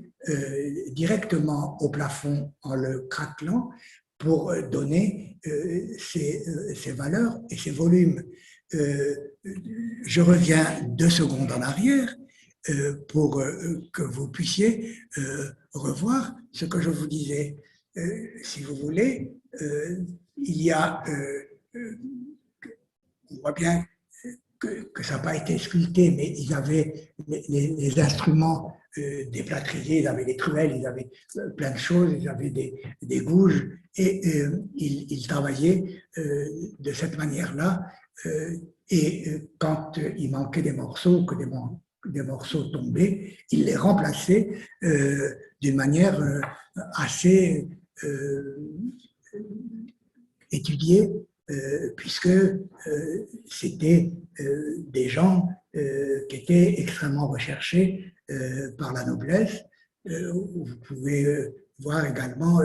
directement au plafond en le craquelant pour donner ces valeurs et ces volumes. Je reviens 2 secondes en arrière pour que vous puissiez revoir ce que je vous disais. Si vous voulez, il y a, on voit bien que ça n'a pas été sculpté, mais ils avaient les instruments des plâtriers, ils avaient des truelles, ils avaient plein de choses, ils avaient des gouges, et ils travaillaient de cette manière-là. Et quand il manquait des morceaux, que des morceaux tombaient, ils les remplaçaient d'une manière assez étudiée, puisque c'était des gens qui étaient extrêmement recherchés par la noblesse. Vous pouvez voir également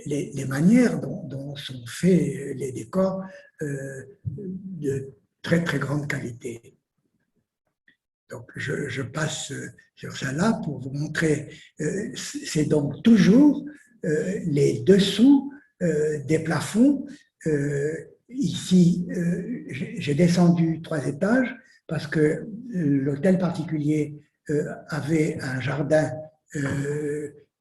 les manières dont sont faits les décors de très très grande qualité. Donc je passe sur ça là pour vous montrer, c'est donc toujours les dessous des plafonds. Ici, j'ai descendu 3 étages parce que l'hôtel particulier avait un jardin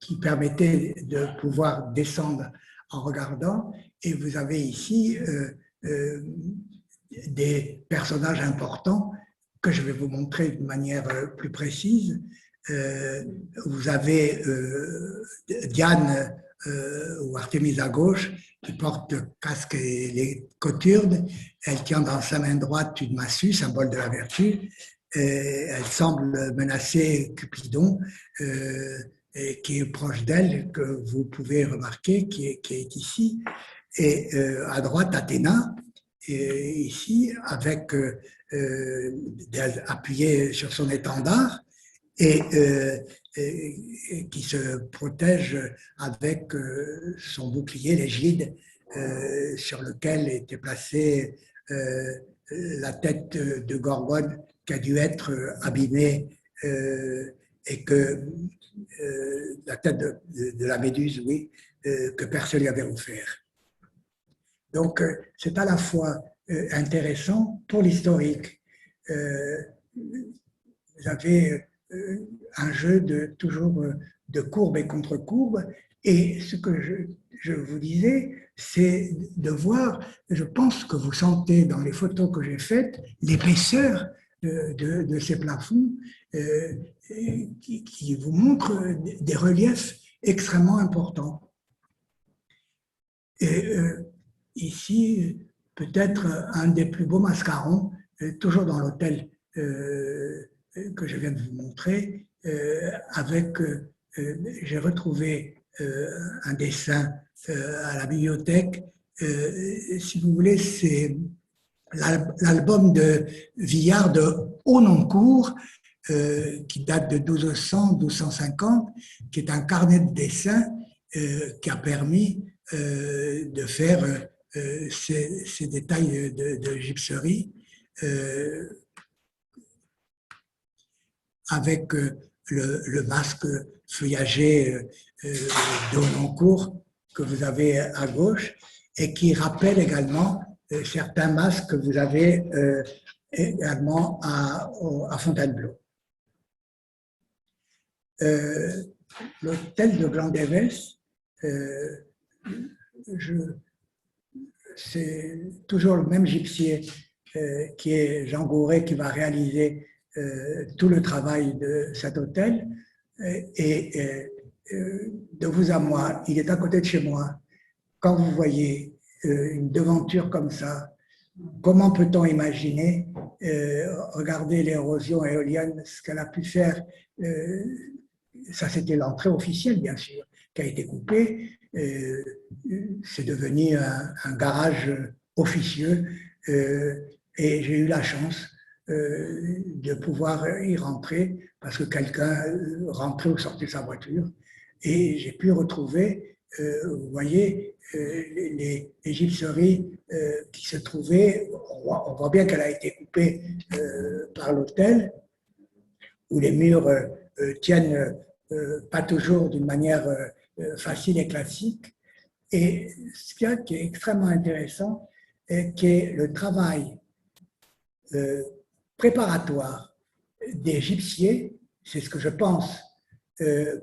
qui permettait de pouvoir descendre en regardant. Et vous avez ici des personnages importants que je vais vous montrer de manière plus précise. Vous avez Diane ou Artémise à gauche, qui porte le casque et les cothurnes. Elle tient dans sa main droite une massue, symbole de la vertu. Elle semble menacer Cupidon, qui est proche d'elle, que vous pouvez remarquer, qui est ici. Et à droite, Athéna, ici, avec appuyée sur son étendard, et qui se protège avec son bouclier, l'égide, sur lequel était placée la tête de Gorgone qui a dû être abîmée, et que la tête de la Méduse, oui, que Persée lui avait offert. Donc, c'est à la fois intéressant pour l'historique. Vous avez un jeu de toujours de courbes et contre-courbes. Et ce que je vous disais, c'est de voir, je pense que vous sentez dans les photos que j'ai faites, l'épaisseur de ces plafonds qui vous montrent des reliefs extrêmement importants. Et ici, peut-être un des plus beaux mascarons, toujours dans l'hôtel que je viens de vous montrer, j'ai retrouvé un dessin à la bibliothèque. Si vous voulez, c'est l'album de Villard de Hononcourt, qui date de 1200-1250, qui est un carnet de dessins qui a permis de faire ces détails de gypserie avec le masque feuillagé d'Ononcourt que vous avez à gauche et qui rappelle également certains masques que vous avez également à Fontainebleau. L'hôtel de Glandévès, c'est toujours le même gypsier qui est Jean Gouret qui va réaliser tout le travail de cet hôtel. Et de vous à moi, il est à côté de chez moi. Quand vous voyez une devanture comme ça, comment peut-on imaginer regarder l'érosion éolienne, ce qu'elle a pu faire ça, c'était l'entrée officielle, bien sûr, qui a été coupée. C'est devenu un garage officieux et j'ai eu la chance de pouvoir y rentrer parce que quelqu'un rentrait ou sortait sa voiture et j'ai pu retrouver, vous voyez, les gypseries qui se trouvaient. On voit bien qu'elle a été coupée par l'hôtel où les murs tiennent pas toujours d'une manière facile et classique. Et ce qui est extrêmement intéressant, qui est le travail préparatoire des gypsiers, c'est ce que je pense,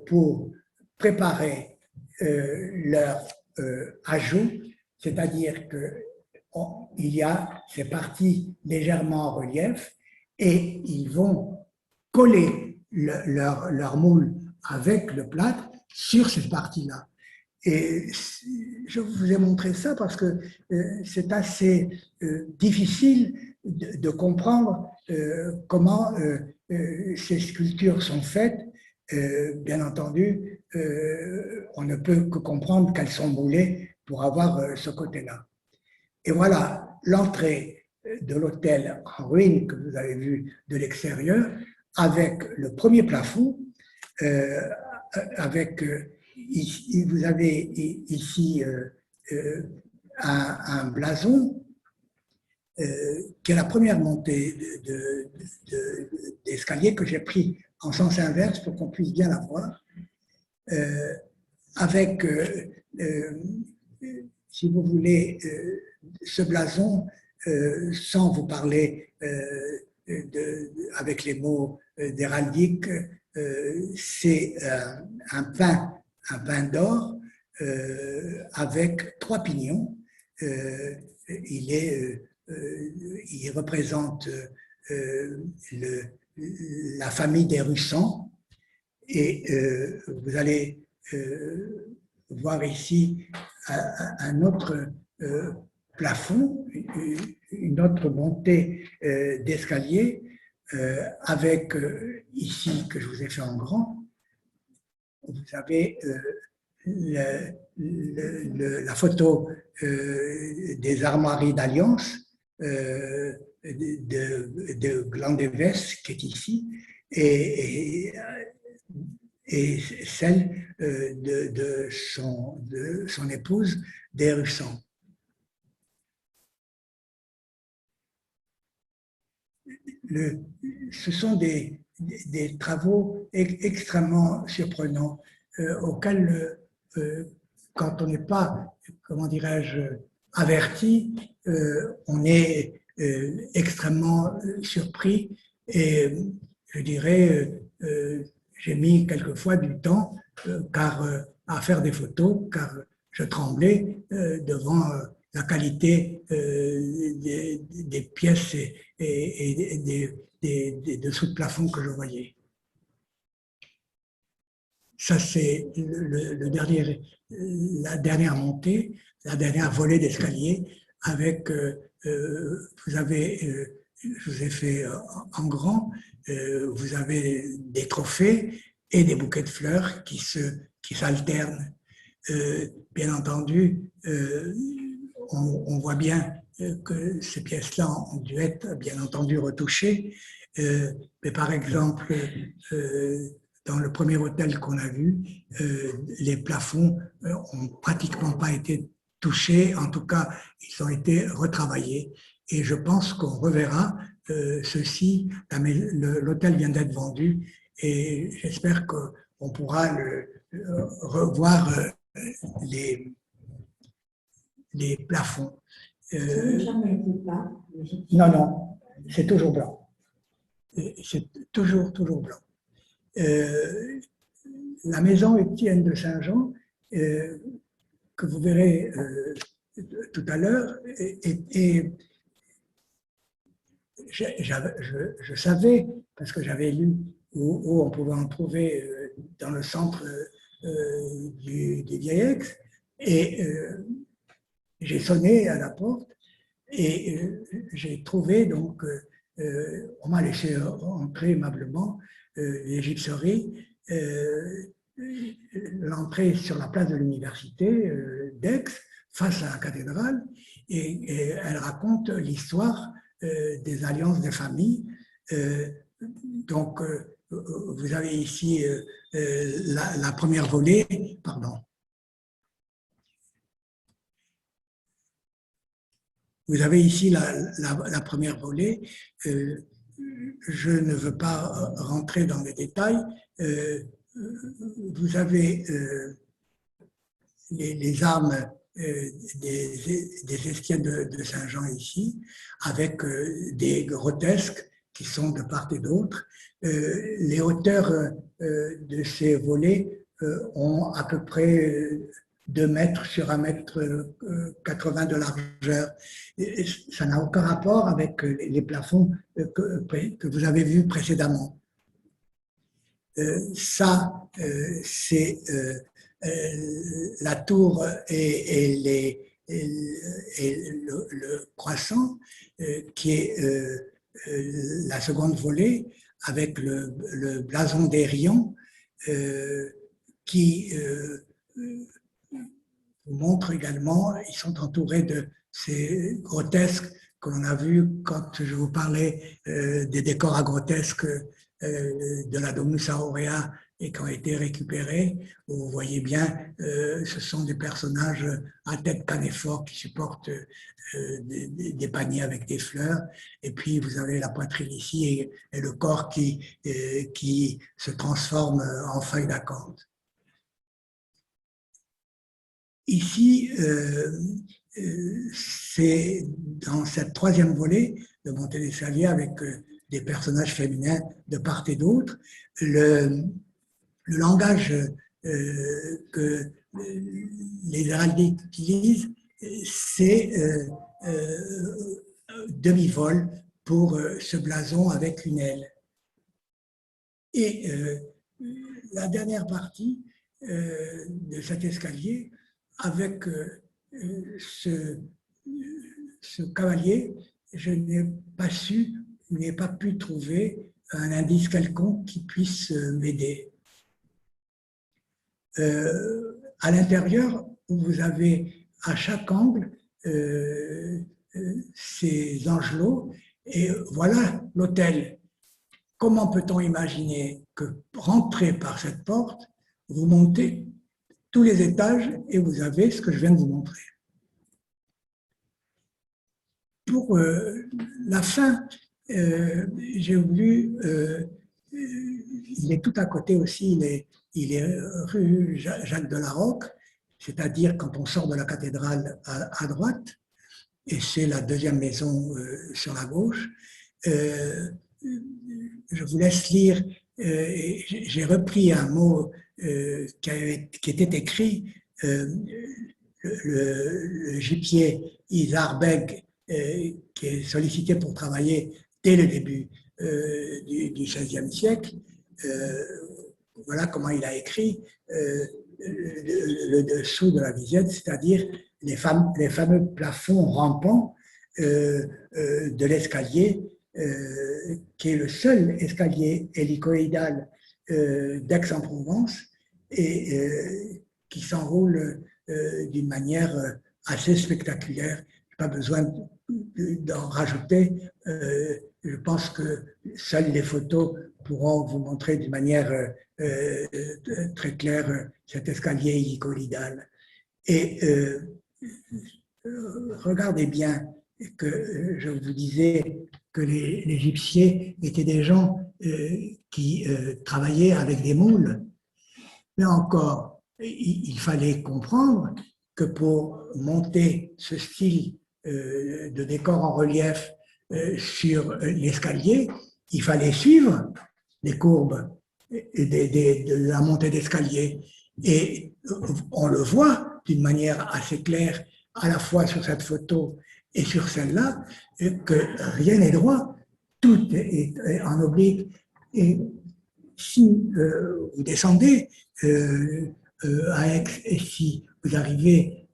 pour préparer leur ajout, c'est-à-dire qu'il y a ces parties légèrement en relief et ils vont coller leur moule avec le plâtre sur cette partie-là. Et je vous ai montré ça parce que c'est assez difficile de comprendre comment ces sculptures sont faites. Bien entendu, on ne peut que comprendre qu'elles sont moulées pour avoir ce côté-là. Et voilà l'entrée de l'hôtel en ruine que vous avez vu de l'extérieur, avec le premier plafond, avec vous avez ici un blason qui est la première montée d'escalier que j'ai pris en sens inverse pour qu'on puisse bien la voir, avec, si vous voulez, ce blason, sans vous parler avec les mots d'héraldique, c'est un pain d'or avec 3 pignons. Il représente la famille des Russans et vous allez voir ici un autre plafond, une autre montée d'escalier avec ici, que je vous ai fait en grand, vous avez la photo des armoiries d'Alliance de Glandévès qui est ici et celle de son épouse des Russans. Ce sont des travaux extrêmement surprenants auxquels, quand on n'est pas, comment dirais-je, averti, on est extrêmement surpris et je dirais, j'ai mis quelquefois du temps à faire des photos, car je tremblais devant la qualité des pièces et des dessous de plafond que je voyais. Ça, c'est la dernière montée, la dernière volée d'escalier avec, je vous ai fait en grand, vous avez des trophées et des bouquets de fleurs qui s'alternent. Bien entendu, on voit bien que ces pièces-là ont dû être, bien entendu, retouchées. Mais par exemple, dans le premier hôtel qu'on a vu, les plafonds n'ont pratiquement pas été touchés. En tout cas, ils ont été retravaillés. Et je pense qu'on reverra ceci. L'hôtel vient d'être vendu et j'espère qu'on pourra revoir les plafonds. Non, non, c'est toujours blanc. C'est toujours blanc. La maison Étienne de Saint-Jean, que vous verrez tout à l'heure, je savais, parce que j'avais lu où on pouvait en trouver dans le centre du Vieil-Aix, et j'ai sonné à la porte et j'ai trouvé, donc, on m'a laissé entrer aimablement, l'égypterie. L'entrée sur la place de l'université d'Aix, face à la cathédrale, et elle raconte l'histoire des alliances des familles. Donc, vous avez ici la première volée, pardon. Vous avez ici la première volée. Je ne veux pas rentrer dans les détails. Vous avez les armes des Estiennes de Saint-Jean ici, avec des grotesques qui sont de part et d'autre. Les hauteurs de ces volets ont à peu près 2 mètres sur 1,80 m de largeur. Et ça n'a aucun rapport avec les plafonds que vous avez vus précédemment. Ça, c'est la tour et le croissant, qui est la seconde volée, avec le blason d'Hérion, qui vous montre également, ils sont entourés de ces grotesques que l'on a vus quand je vous parlais des décors à grotesques de la Domus Aurea et qui ont été récupérés. Vous voyez bien, ce sont des personnages à tête canéphore qui supportent des paniers avec des fleurs. Et puis, vous avez la poitrine ici et le corps qui se transforme en feuille d'acanthe. Ici, c'est dans cette troisième volée de montée d'escalier avec des personnages féminins de part et d'autre. Le langage que les héraldiques utilisent, c'est demi-vol pour ce blason avec une aile. Et la dernière partie de cet escalier, avec ce cavalier, je n'ai pas pu trouver un indice quelconque qui puisse m'aider. À l'intérieur, vous avez à chaque angle ces angelots, et voilà l'hôtel. Comment peut-on imaginer que rentrer par cette porte, vous montez tous les étages et vous avez ce que je viens de vous montrer. Pour la fin, j'ai voulu, il est tout à côté aussi, il est rue Jacques de la Roque, c'est-à-dire quand on sort de la cathédrale à droite, et c'est la deuxième maison sur la gauche. Je vous laisse lire. J'ai repris un mot qui était écrit. Le gypsier Isar Beg, qui est sollicité pour travailler dès le début du XVIe siècle. Voilà comment il a écrit le dessous de la visite, c'est-à-dire les fameux plafonds rampants de l'escalier, qui est le seul escalier hélicoïdal d'Aix-en-Provence et qui s'enroule d'une manière assez spectaculaire. Je n'ai pas besoin d'en rajouter. Je pense que seules les photos pourront vous montrer d'une manière très claire cet escalier hélicoïdal. Et regardez bien que je vous disais que les gypsiers étaient des gens qui travaillaient avec des moules. Mais encore, il fallait comprendre que pour monter ce style de décor en relief sur l'escalier, il fallait suivre les courbes de la montée d'escalier. Et on le voit d'une manière assez claire, à la fois sur cette photo et sur celle-là, que rien n'est droit, tout est en oblique. Et si vous descendez à Aix et si vous arrivez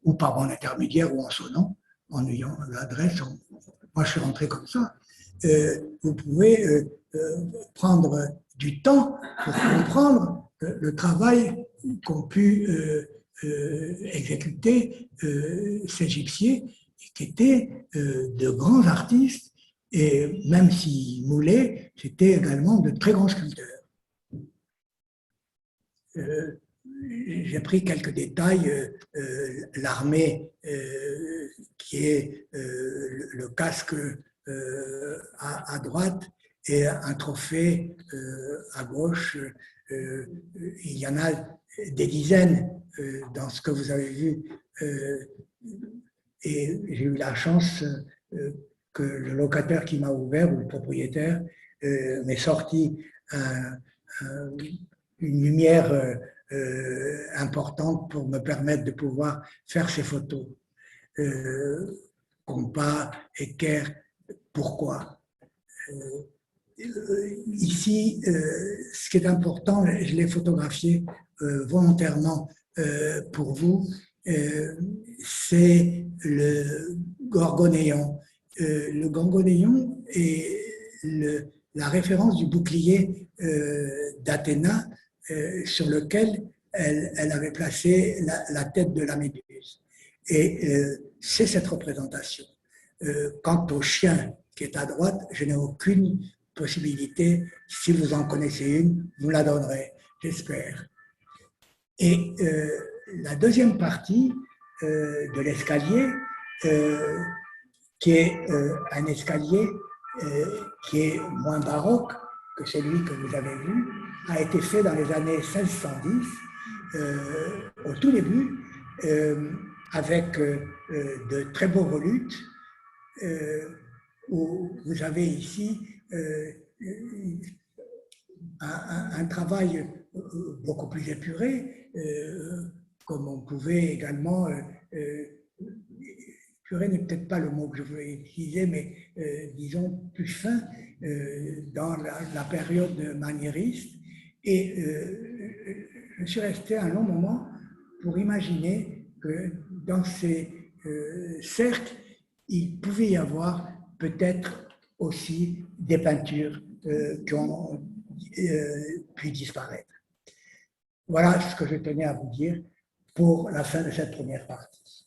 ou par mon intermédiaire ou en sonnant, en ayant l'adresse, moi je suis rentré comme ça, vous pouvez prendre du temps pour comprendre le travail qu'ont pu exécuter ces gypsiers qui étaient de grands artistes et même s'ils moulaient, c'était également de très grands sculpteurs. J'ai pris quelques détails. L'armée, qui est le casque à droite et un trophée à gauche. Il y en a des dizaines dans ce que vous avez vu. Et j'ai eu la chance que le locataire qui m'a ouvert, ou le propriétaire, m'ait sorti une lumière importante pour me permettre de pouvoir faire ces photos. Compas, équerre, pourquoi ici, ce qui est important, je l'ai photographié volontairement pour vous, c'est le gorgonéon. Le gorgonéon est la référence du bouclier d'Athéna sur lequel elle avait placé la tête de la méduse. Et c'est cette représentation. Quant au chien qui est à droite, je n'ai aucune possibilité. Si vous en connaissez une, vous la donnerez, j'espère. Et la deuxième partie de l'escalier, qui est un escalier qui est moins baroque que celui que vous avez vu, a été fait dans les années 1610, au tout début, avec de très beaux volutes, où vous avez ici un travail beaucoup plus épuré, comme on pouvait également, épuré n'est peut-être pas le mot que je voulais utiliser, mais disons plus fin dans la période maniériste. Et je suis resté un long moment pour imaginer que dans ces cercles, il pouvait y avoir peut-être aussi des peintures qui ont pu disparaître. Voilà ce que je tenais à vous dire pour la fin de cette première partie.